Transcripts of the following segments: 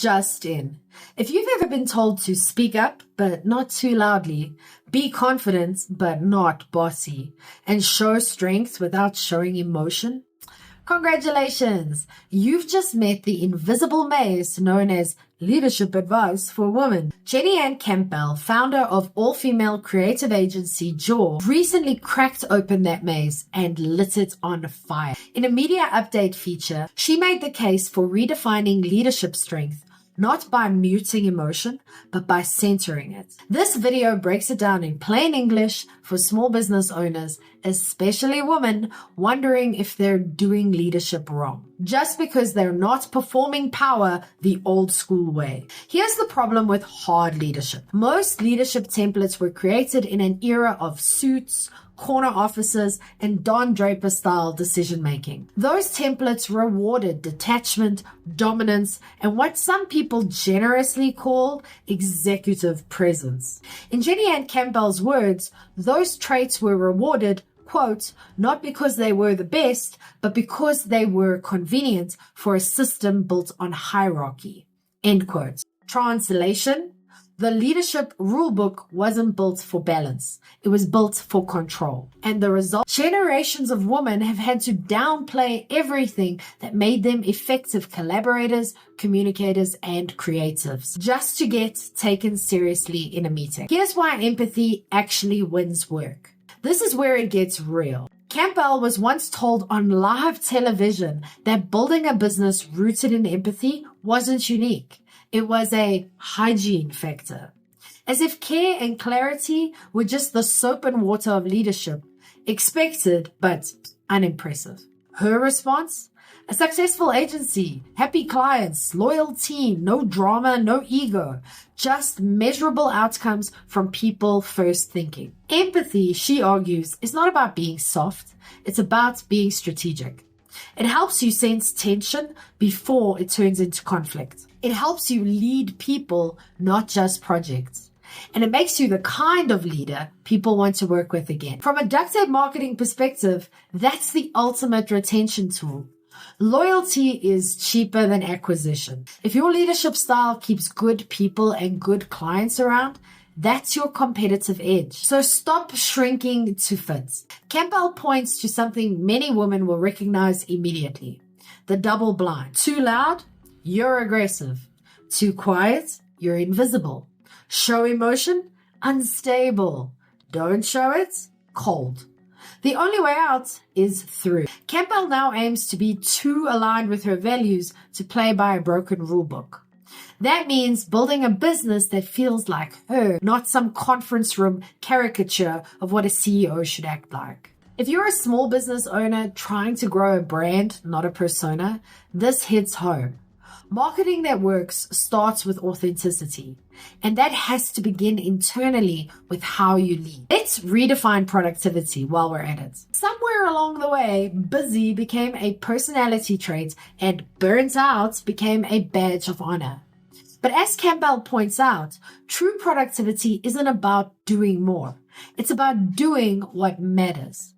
just in. If you've ever been told to speak up, but not too loudly, be confident, but not bossy, and show strength without showing emotion, congratulations! You've just met the invisible maze known as Leadership Advice for Women. Jenny Ann Campbell, founder of all-female creative agency Jaw, recently cracked open that maze and lit it on fire. In a media update feature, she made the case for redefining leadership strength, not by muting emotion, but by centering it. This video breaks it down in plain English for small business owners, especially women, wondering if they're doing leadership wrong, just because they're not performing power the old school way. Here's the problem with hard leadership. Most leadership templates were created in an era of suits, corner offices, and Don Draper style decision making. Those templates rewarded detachment, dominance, and what some people generously call executive presence. In Jenny Ann Campbell's words, those traits were rewarded, quote, not because they were the best, but because they were convenient for a system built on hierarchy, end quote. Translation: the leadership rulebook wasn't built for balance. It was built for control. And the result? Generations of women have had to downplay everything that made them effective collaborators, communicators, and creatives, just to get taken seriously in a meeting. Here's why empathy actually wins work. This is where it gets real. Campbell was once told on live television that building a business rooted in empathy wasn't unique. It was a hygiene factor. As if care and clarity were just the soap and water of leadership, expected but unimpressive. Her response? A successful agency, happy clients, loyal team, no drama, no ego, just measurable outcomes from people first thinking. Empathy, she argues, is not about being soft. It's about being strategic. It helps you sense tension before it turns into conflict. It helps you lead people, not just projects. And it makes you the kind of leader people want to work with again. From a duct tape marketing perspective, that's the ultimate retention tool. Loyalty is cheaper than acquisition. If your leadership style keeps good people and good clients around, that's your competitive edge. So stop shrinking to fit. Campbell points to something many women will recognize immediately. The double blind. Too loud? You're aggressive. Too quiet? You're invisible. Show emotion? Unstable. Don't show it? Cold. The only way out is through. Campbell now aims to be too aligned with her values to play by a broken rulebook. That means building a business that feels like her, not some conference room caricature of what a CEO should act like. If you're a small business owner trying to grow a brand, not a persona, this hits home. Marketing that works starts with authenticity, and that has to begin internally with how you lead. Let's redefine productivity while we're at it. Somewhere along the way, busy became a personality trait and burnt out became a badge of honor. But as Campbell points out, true productivity isn't about doing more. It's about doing what matters.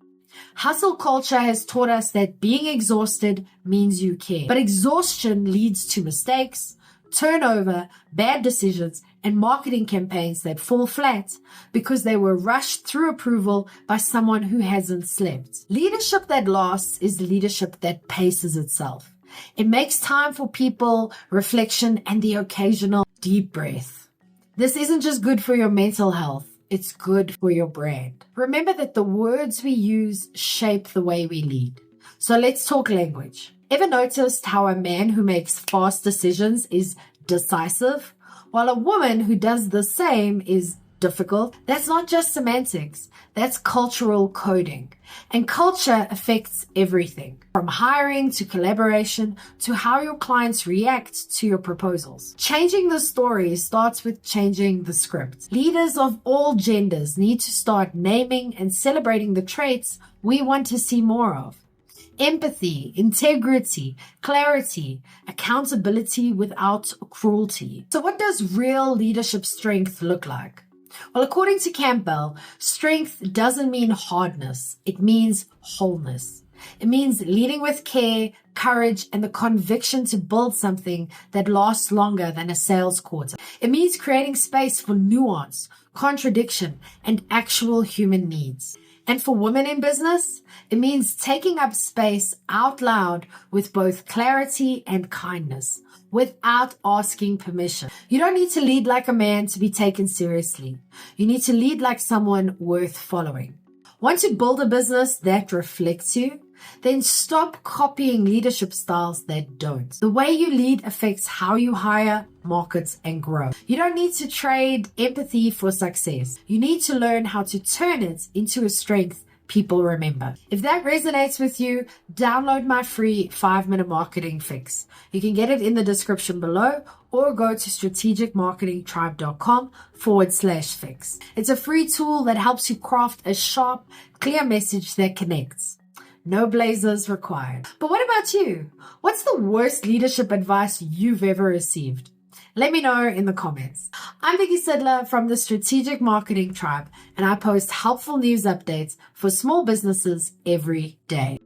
Hustle culture has taught us that being exhausted means you care. But exhaustion leads to mistakes, turnover, bad decisions, and marketing campaigns that fall flat because they were rushed through approval by someone who hasn't slept. Leadership that lasts is leadership that paces itself. It makes time for people, reflection, and the occasional deep breath. This isn't just good for your mental health. It's good for your brand. Remember that the words we use shape the way we lead. So let's talk language. Ever noticed how a man who makes fast decisions is decisive, while a woman who does the same is difficult? That's not just semantics. That's cultural coding. And culture affects everything, from hiring to collaboration to how your clients react to your proposals. Changing the story starts with changing the script. Leaders of all genders need to start naming and celebrating the traits we want to see more of. Empathy, integrity, clarity, accountability without cruelty. So what does real leadership strength look like? Well, according to Campbell, strength doesn't mean hardness. It means wholeness. It means leading with care, courage, and the conviction to build something that lasts longer than a sales quarter. It means creating space for nuance, contradiction, and actual human needs. And for women in business, it means taking up space out loud with both clarity and kindness, without asking permission. You don't need to lead like a man to be taken seriously. You need to lead like someone worth following. Want to build a business that reflects you? Then stop copying leadership styles that don't. The way you lead affects how you hire, market, and grow. You don't need to trade empathy for success. You need to learn how to turn it into a strength people remember. If that resonates with you, download my free 5-minute marketing fix. You can get it in the description below or go to strategicmarketingtribe.com/fix. It's a free tool that helps you craft a sharp, clear message that connects. No blazers required. But what about you? What's the worst leadership advice you've ever received? Let me know in the comments. I'm Vicky Sidler from the Strategic Marketing Tribe, and I post helpful news updates for small businesses every day.